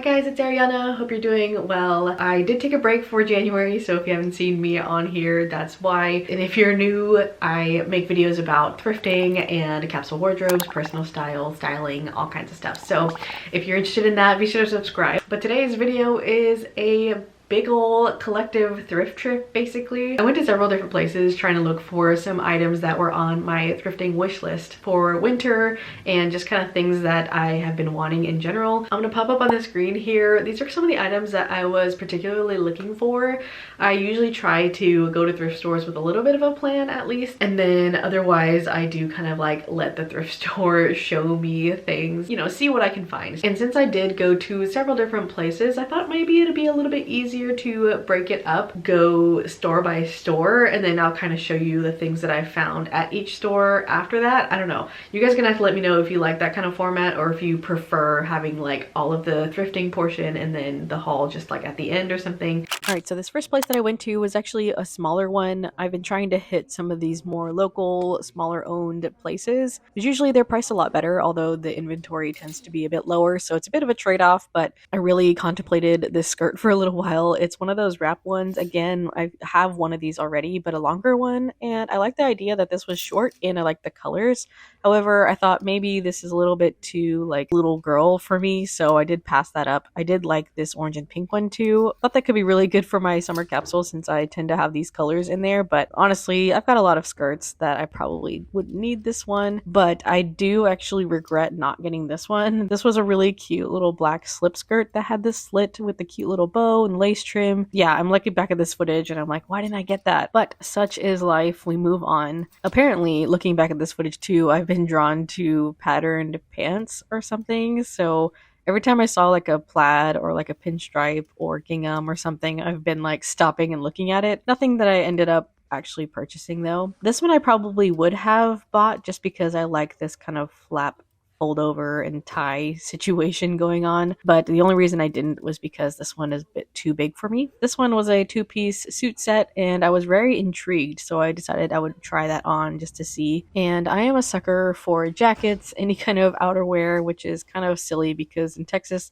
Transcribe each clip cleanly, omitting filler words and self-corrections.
guys, it's Ariana. Hope you're doing well. I did take a break for January, so if you haven't seen me on here, that's why. And if you're new, I make videos about thrifting and capsule wardrobes, personal style, styling, all kinds of stuff. So if you're interested in that, be sure to subscribe. But today's video is a big ol' collective thrift trip, basically. I went to several different places trying to look for some items that were on my thrifting wish list for winter and just kind of things that I have been wanting in general. I'm gonna pop up on the screen here. These are some of the items that I was particularly looking for. I usually try to go to thrift stores with a little bit of a plan at least, and then otherwise I do kind of like let the thrift store show me things, you know, see what I can find. And since I did go to several different places, I thought maybe it'd be a little bit easier to break it up, go store by store, and then I'll kind of show you the things that I found at each store after that. I don't know. You guys are gonna have to let me know if you like that kind of format or if you prefer having like all of the thrifting portion and then the haul just like at the end or something. All right, so this first place that I went to was actually a smaller one. I've been trying to hit some of these more local, smaller owned places, because usually they're priced a lot better, although the inventory tends to be a bit lower, so it's a bit of a trade-off. But I really contemplated this skirt for a little while. It's one of those wrap ones. Again, I have one of these already, but a longer one, and I like the idea that this was short and I like the colors. However, I thought maybe this is a little bit too like little girl for me, so I did pass that up. I did like this orange and pink one too. Thought that could be really good for my summer capsule since I tend to have these colors in there, but honestly, I've got a lot of skirts that I probably wouldn't need this one, but I do actually regret not getting this one. This was a really cute little black slip skirt that had this slit with the cute little bow and lace trim. Yeah, I'm looking back at this footage and I'm like, why didn't I get that? But such is life. We move on. Apparently, looking back at this footage too, I've been drawn to patterned pants or something. So every time I saw like a plaid or like a pinstripe or gingham or something, I've been like stopping and looking at it. Nothing that I ended up actually purchasing though. This one I probably would have bought just because I like this kind of flap fold over and tie situation going on, but the only reason I didn't was because this one is a bit too big for me. This one was a two-piece suit set and I was very intrigued, so I decided I would try that on just to see. And I am a sucker for jackets, any kind of outerwear, which is kind of silly because in Texas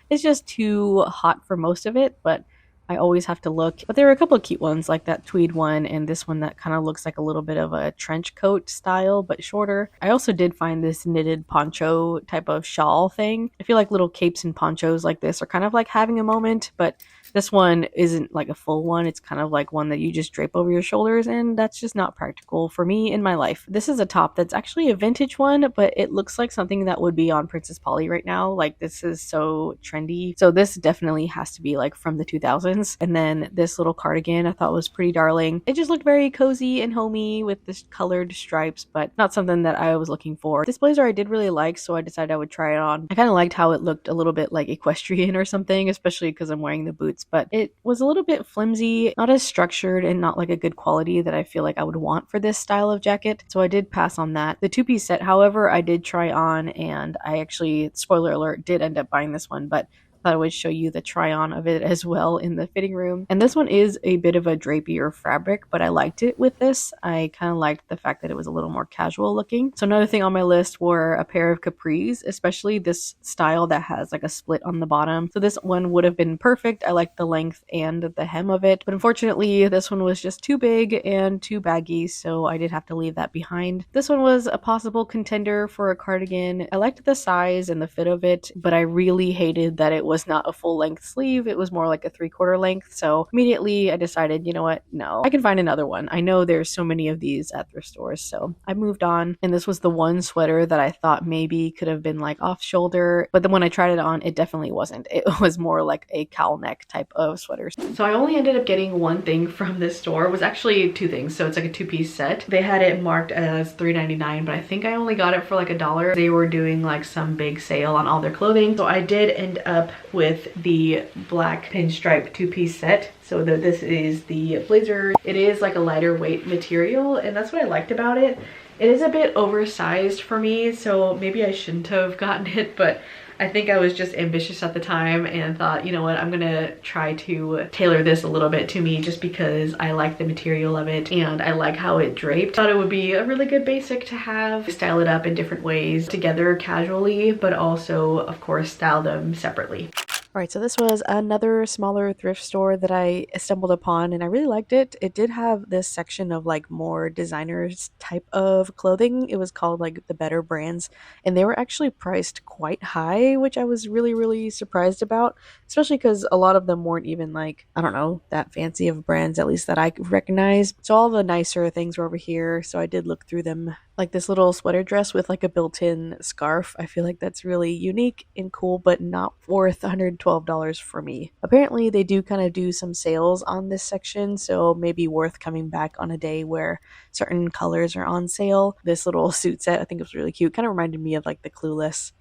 it's just too hot for most of it, but I always have to look. But there were a couple of cute ones like that tweed one and this one that kind of looks like a little bit of a trench coat style but shorter. I also did find this knitted poncho type of shawl thing. I feel like little capes and ponchos like this are kind of like having a moment, but this one isn't like a full one. It's kind of like one that you just drape over your shoulders, and that's just not practical for me in my life. This is a top that's actually a vintage one, but it looks like something that would be on Princess Polly right now. Like, this is so trendy. So this definitely has to be like from the 2000s. And then this little cardigan I thought was pretty darling. It just looked very cozy and homey with this colored stripes, but not something that I was looking for. This blazer I did really like, so I decided I would try it on. I kind of liked how it looked a little bit like equestrian or something, especially because I'm wearing the boots, but it was a little bit flimsy, not as structured, and not like a good quality that I feel like I would want for this style of jacket, so I did pass on that. The two-piece set, however, I did try on, and I actually, spoiler alert, did end up buying this one, but thought I would show you the try on of it as well in the fitting room. And this one is a bit of a drapier fabric, but I liked it with this. I kind of liked the fact that it was a little more casual looking. So another thing on my list were a pair of capris, especially this style that has like a split on the bottom. So this one would have been perfect. I liked the length and the hem of it, but unfortunately this one was just too big and too baggy, so I did have to leave that behind. This one was a possible contender for a cardigan. I liked the size and the fit of it, but I really hated that it was not a full length sleeve. It was more like a 3/4 length. So immediately I decided, you know what? No, I can find another one. I know there's so many of these at thrift stores. So I moved on. And this was the one sweater that I thought maybe could have been like off shoulder. But then when I tried it on, it definitely wasn't. It was more like a cowl neck type of sweater. So I only ended up getting one thing from this store. It was actually two things. So it's like a two-piece set. They had it marked as $3.99, but I think I only got it for like $1. They were doing like some big sale on all their clothing. So I did end up with the black pinstripe two-piece set. So this is the blazer. It is like a lighter weight material, and that's what I liked about it. It is a bit oversized for me, so maybe I shouldn't have gotten it, but I think I was just ambitious at the time and thought, you know what, I'm gonna try to tailor this a little bit to me just because I like the material of it and I like how it draped. Thought it would be a really good basic to have, style it up in different ways together casually, but also of course style them separately. All right, so this was another smaller thrift store that I stumbled upon and I really liked it. It did have this section of like more designers type of clothing. It was called like the better brands and they were actually priced quite high, which I was really surprised about, especially because a lot of them weren't even like, I don't know, that fancy of brands, at least that I could recognize. So all the nicer things were over here. So I did look through them, like this little sweater dress with like a built-in scarf. I feel like that's really unique and cool, but not worth $112 for me. Apparently they do kind of do some sales on this section, so maybe worth coming back on a day where certain colors are on sale. This little suit set, I think it was really cute. Kind of reminded me of like the Clueless.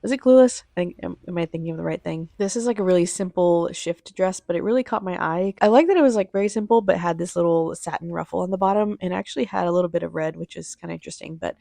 Is it Clueless? I think, am I thinking of the right thing? This is like a really simple shift dress, but it really caught my eye. I like that it was like very simple, but had this little satin ruffle on the bottom and actually had a little bit of red, which is kind of interesting. But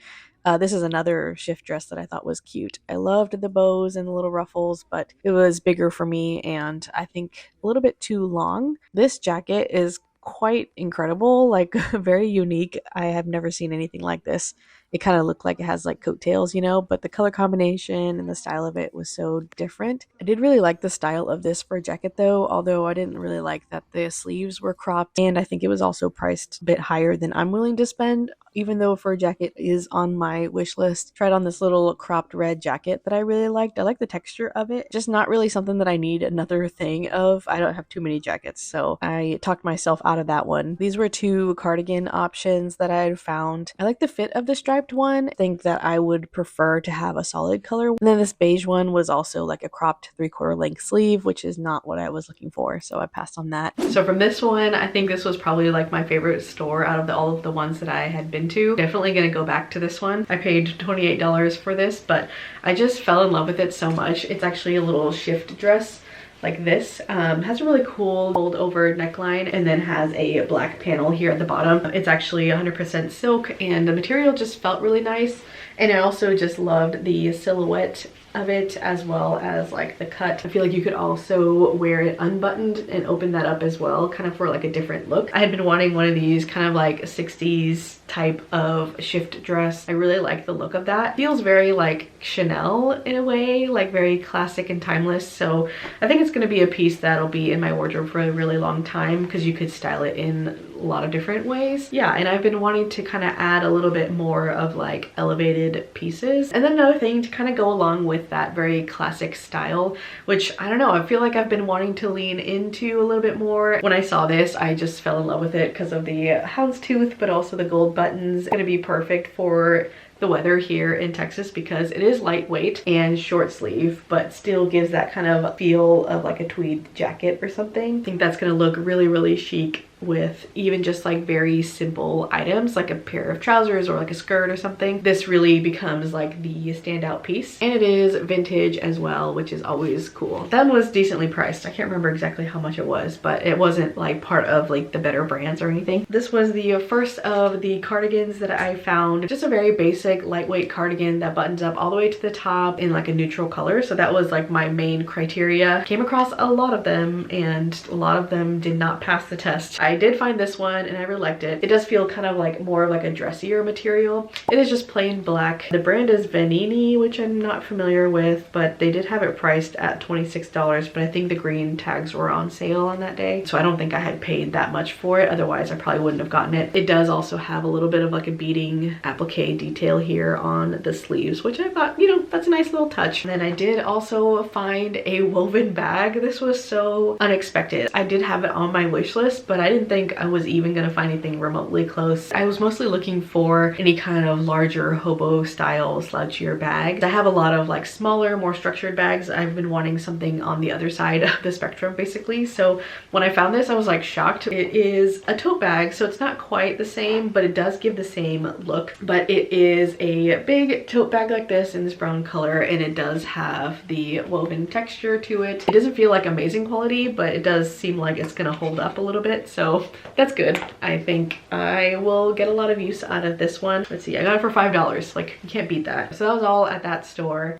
this is another shift dress that I thought was cute. I loved the bows and the little ruffles, but it was bigger for me and I think a little bit too long. This jacket is quite incredible, like very unique. I have never seen anything like this. It kind of looked like it has like coattails, you know, but the color combination and the style of it was so different. I did really like the style of this for a jacket though, although I didn't really like that the sleeves were cropped, and I think it was also priced a bit higher than I'm willing to spend, even though for a jacket is on my wish list. Tried on this little cropped red jacket that I really liked. I like the texture of it, just not really something that I need another thing of. I don't have too many jackets, so I talked myself out of that one. These were two cardigan options that I had found. I like the fit of the striped one. I think that I would prefer to have a solid color. And then this beige one was also like a cropped 3/4 length sleeve, which is not what I was looking for, so I passed on that. So from this one, I think this was probably like my favorite store out of all of the ones that I had been to. Definitely gonna go back to this one. I paid $28 for this, but I just fell in love with it so much. It's actually a little shift dress like this. Has a really cool fold over neckline and then has a black panel here at the bottom. It's actually 100% silk and the material just felt really nice. And I also just loved the silhouette of it as well as like the cut. I feel like you could also wear it unbuttoned and open that up as well, kind of for like a different look. I had been wanting one of these kind of like 60s type of shift dress. I really like the look of that. Feels very like Chanel in a way, like very classic and timeless. So I think it's going to be a piece that'll be in my wardrobe for a really long time because you could style it in a lot of different ways. Yeah, and I've been wanting to kind of add a little bit more of like elevated pieces. And then another thing to kind of go along with that very classic style, which I don't know, I feel like I've been wanting to lean into a little bit more. When I saw this, I just fell in love with it because of the houndstooth, but also the gold buttons. It's gonna be perfect for the weather here in Texas because it is lightweight and short sleeve, but still gives that kind of feel of like a tweed jacket or something. I think that's gonna look really chic with even just like very simple items like a pair of trousers or like a skirt or something. This really becomes like the standout piece, and it is vintage as well, which is always cool. That one was decently priced. I can't remember exactly how much it was, but it wasn't like part of like the better brands or anything. This was the first of the cardigans that I found. Just a very basic lightweight cardigan that buttons up all the way to the top in like a neutral color. So that was like my main criteria. Came across a lot of them and a lot of them did not pass the test. I did find this one and I really liked it. It does feel kind of like more like a dressier material. It is just plain black. The brand is Vanini, which I'm not familiar with, but they did have it priced at $26, but I think the green tags were on sale on that day. So I don't think I had paid that much for it. Otherwise I probably wouldn't have gotten it. It does also have a little bit of like a beading applique detail here on the sleeves, which I thought, you know, that's a nice little touch. And then I did also find a woven bag. This was so unexpected. I did have it on my wish list, but I didn't think I was even gonna find anything remotely close. I was mostly looking for any kind of larger hobo style slouchier bag. I have a lot of like smaller, more structured bags. I've been wanting something on the other side of the spectrum basically. So when I found this, I was like shocked. It is a tote bag, so it's not quite the same, but it does give the same look. But it is a big tote bag like this in this brown color, and it does have the woven texture to it. It doesn't feel like amazing quality, but it does seem like it's gonna hold up a little bit, so that's good. I think I will get a lot of use out of this one. Let's see, I got it for $5. Like, you can't beat that. So that was all at that store.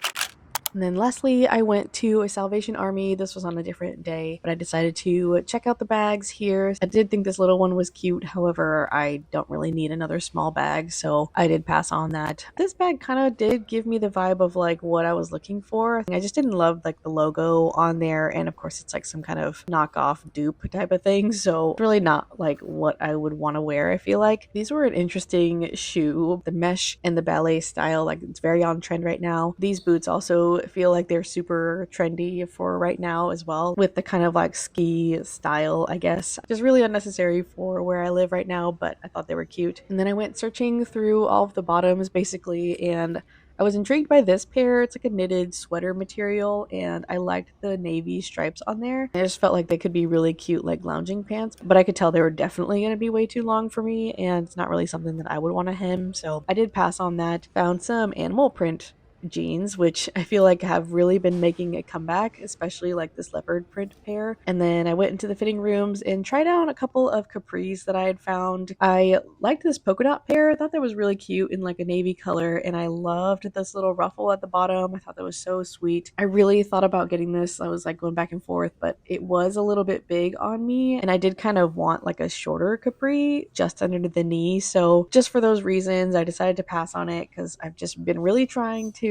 And then lastly, I went to a Salvation Army. This was on a different day, but I decided to check out the bags here. I did think this little one was cute. However, I don't really need another small bag, so I did pass on that. This bag kind of did give me the vibe of like what I was looking for. I just didn't love like the logo on there, and of course it's like some kind of knockoff dupe type of thing, so it's really not like what I would want to wear. I feel like these were an interesting shoe. The mesh and the ballet style, like it's very on trend right now. These boots also feel like they're super trendy for right now as well, with the kind of like ski style, I guess. Just really unnecessary for where I live right now, but I thought they were cute. And then I went searching through all of the bottoms basically, and I was intrigued by this pair. It's like a knitted sweater material, and I liked the navy stripes on there. I just felt like they could be really cute like lounging pants, but I could tell they were definitely going to be way too long for me, and it's not really something that I would want to hem, so I did pass on that. Found some animal print jeans, which I feel like have really been making a comeback, especially like this leopard print pair. And then I went into the fitting rooms and tried on a couple of capris that I had found. I liked this polka dot pair. I thought that was really cute in like a navy color, and I loved this little ruffle at the bottom. I thought that was so sweet. I really thought about getting this. I was like going back and forth, but it was a little bit big on me, and I did kind of want like a shorter capri just under the knee. So just for those reasons, I decided to pass on it, because I've just been really trying to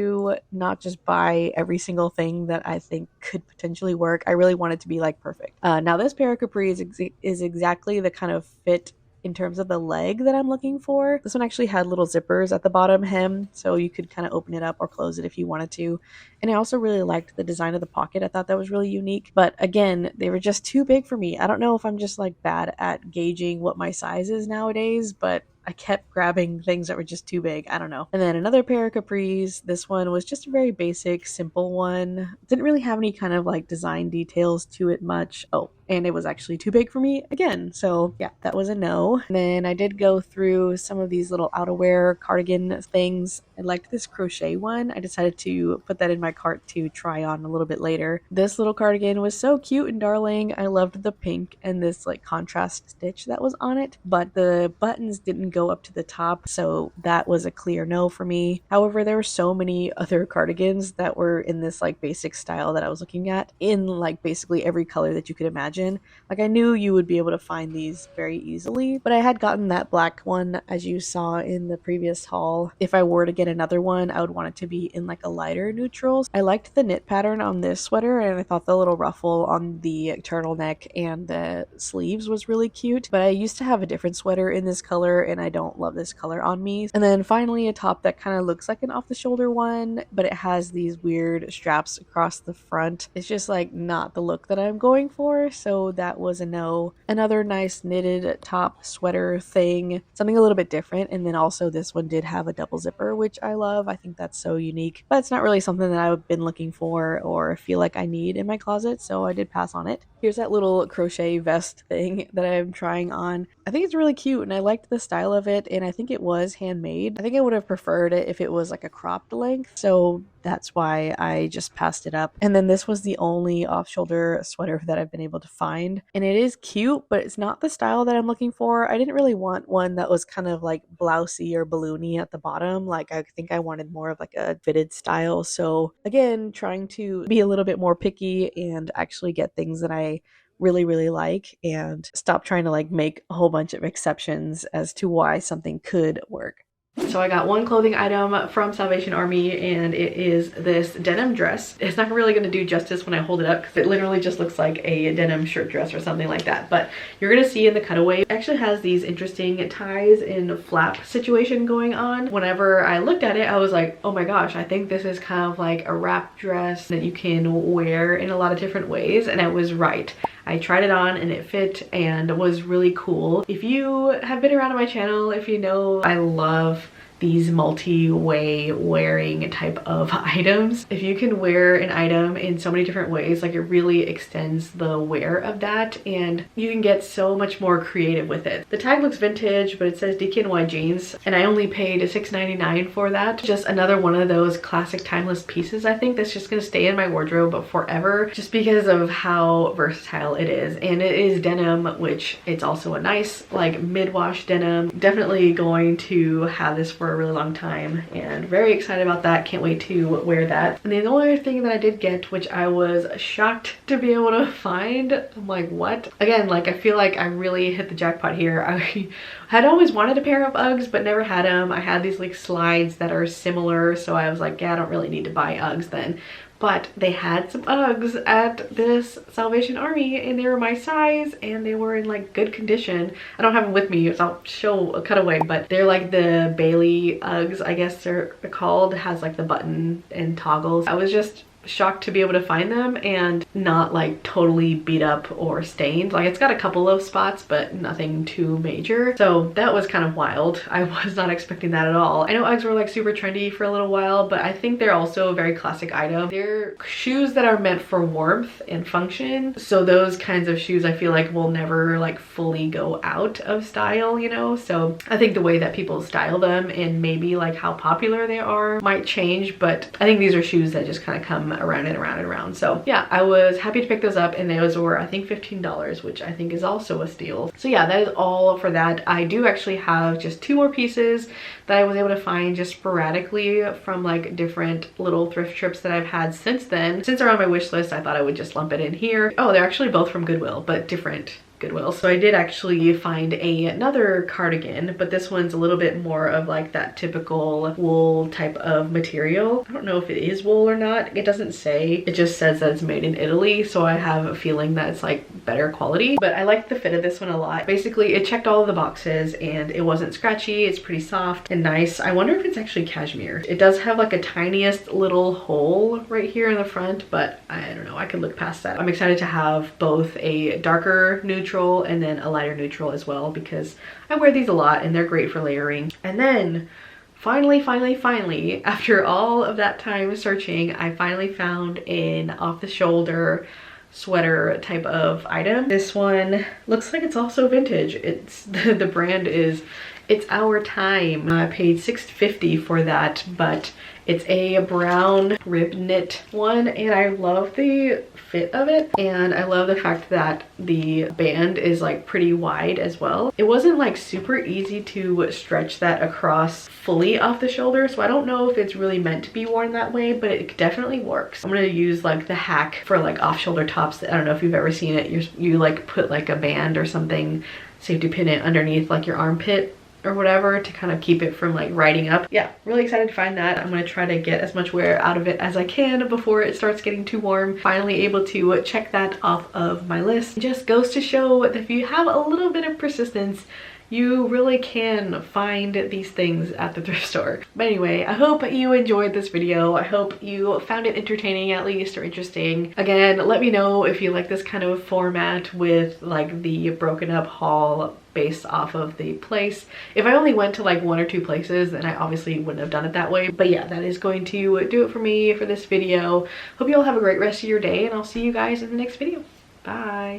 not just buy every single thing that I think could potentially work. I really want it to be like perfect. Now this pair of capris is exactly the kind of fit in terms of the leg that I'm looking for. This one actually had little zippers at the bottom hem, so you could kind of open it up or close it if you wanted to. And I also really liked the design of the pocket. I thought that was really unique, but again, they were just too big for me. I don't know if I'm just like bad at gauging what my size is nowadays, but I kept grabbing things that were just too big. I don't know. And then another pair of capris. This one was just a very basic, simple one. Didn't really have any kind of like design details to it much. Oh, and it was actually too big for me again. So yeah, that was a no. And then I did go through some of these little outerwear cardigan things. I liked this crochet one. I decided to put that in my cart to try on a little bit later. This little cardigan was so cute and darling. I loved the pink and this like contrast stitch that was on it, but the buttons didn't go up to the top, so that was a clear no for me. However, there were so many other cardigans that were in this like basic style that I was looking at in like basically every color that you could imagine. Like I knew you would be able to find these very easily, but I had gotten that black one as you saw in the previous haul. If I were to get another one, I would want it to be in like a lighter neutral. I liked the knit pattern on this sweater, and I thought the little ruffle on the turtleneck and the sleeves was really cute, but I used to have a different sweater in this color and I don't love this color on me. And then finally a top that kind of looks like an off-the-shoulder one, but it has these weird straps across the front. It's just like not the look that I'm going for, so that was a no. Another nice knitted top sweater thing, something a little bit different. And then also this one did have a double zipper, which I love. I think that's so unique, but it's not really something that I've been looking for or feel like I need in my closet, so I did pass on it. Here's that little crochet vest thing that I'm trying on. I think it's really cute and I liked the style of it, and I think it was handmade. I think I would have preferred it if it was like a cropped length, so that's why I just passed it up. And then this was the only off-shoulder sweater that I've been able to find, and it is cute, but it's not the style that I'm looking for. I didn't really want one that was kind of like blousey or balloony at the bottom. Like I think I wanted more of like a fitted style. So again, trying to be a little bit more picky and actually get things that I really like, and stop trying to like make a whole bunch of exceptions as to why something could work. So I got one clothing item from Salvation Army, and it is this denim dress. It's not really going to do justice when I hold it up because it literally just looks like a denim shirt dress or something like that. But you're going to see in the cutaway, it actually has these interesting ties and flap situation going on. Whenever I looked at it, I was like, oh my gosh, I think this is kind of like a wrap dress that you can wear in a lot of different ways. And I was right. I tried it on and it fit and was really cool. If you have been around on my channel, if you know, I love these multi-way wearing type of items. If you can wear an item in so many different ways, like it really extends the wear of that, and you can get so much more creative with it. The tag looks vintage, but it says DKNY jeans, and I only paid $6.99 for that. Just another one of those classic timeless pieces, I think, that's just gonna stay in my wardrobe forever just because of how versatile it is. And it is denim, which it's also a nice like mid-wash denim. Definitely going to have this for for a really long time, and very excited about that. Can't wait to wear that. And the only other thing that I did get, which I was shocked to be able to find, I'm like, what? Again, like, I feel like I really hit the jackpot here. I had always wanted a pair of Uggs but never had them. I had these like slides that are similar, so I was like, yeah, I don't really need to buy Uggs then. But they had some Uggs at this Salvation Army and they were my size and they were in like good condition. I don't have them with me, so I'll show a cutaway, but they're like the Bailey Uggs, I guess they're called. It has like the button and toggles. I was just shocked to be able to find them and not like totally beat up or stained. Like, it's got a couple of spots but nothing too major, so that was kind of wild. I was not expecting that at all. I know Uggs were like super trendy for a little while, but I think they're also a very classic item. They're shoes that are meant for warmth and function, so those kinds of shoes I feel like will never like fully go out of style, you know? So I think the way that people style them and maybe like how popular they are might change, but I think these are shoes that just kind of come around and around and around. So yeah, I was happy to pick those up, and those were I think $15, which I think is also a steal. So yeah, that is all for that. I do actually have just 2 more pieces that I was able to find just sporadically from like different little thrift trips that I've had since then. Since they're on my wish list, I thought I would just lump it in here. Oh, they're actually both from Goodwill, but different Goodwill. So I did actually find another cardigan, but this one's a little bit more of like that typical wool type of material. I don't know if it is wool or not. It doesn't say. It just says that it's made in Italy, so I have a feeling that it's like better quality. But I like the fit of this one a lot. Basically, it checked all of the boxes and it wasn't scratchy. It's pretty soft and nice. I wonder if it's actually cashmere. It does have like a tiniest little hole right here in the front, but I don't know. I could look past that. I'm excited to have both a darker neutral and then a lighter neutral as well, because I wear these a lot and they're great for layering. And then finally, after all of that time searching, I finally found an off-the-shoulder sweater type of item. This one looks like it's also vintage. It's the brand is It's Our Time. I paid $6.50 for that, but it's a brown rib knit one, and I love the fit of it, and I love the fact that the band is like pretty wide as well. It wasn't like super easy to stretch that across fully off the shoulder, so I don't know if it's really meant to be worn that way, but it definitely works. I'm gonna use like the hack for like off-shoulder tops. I don't know if you've ever seen it. You like put like a band or something, safety pin it underneath like your armpit or whatever to kind of keep it from like riding up. Yeah, really excited to find that. I'm gonna try to get as much wear out of it as I can before it starts getting too warm. Finally able to check that off of my list. It just goes to show that if you have a little bit of persistence, you really can find these things at the thrift store. But anyway, I hope you enjoyed this video. I hope you found it entertaining at least, or interesting. Again, let me know if you like this kind of format with like the broken up haul based off of the place. If I only went to like 1 or 2 places, then I obviously wouldn't have done it that way. But yeah, that is going to do it for me for this video. Hope you all have a great rest of your day, and I'll see you guys in the next video. Bye.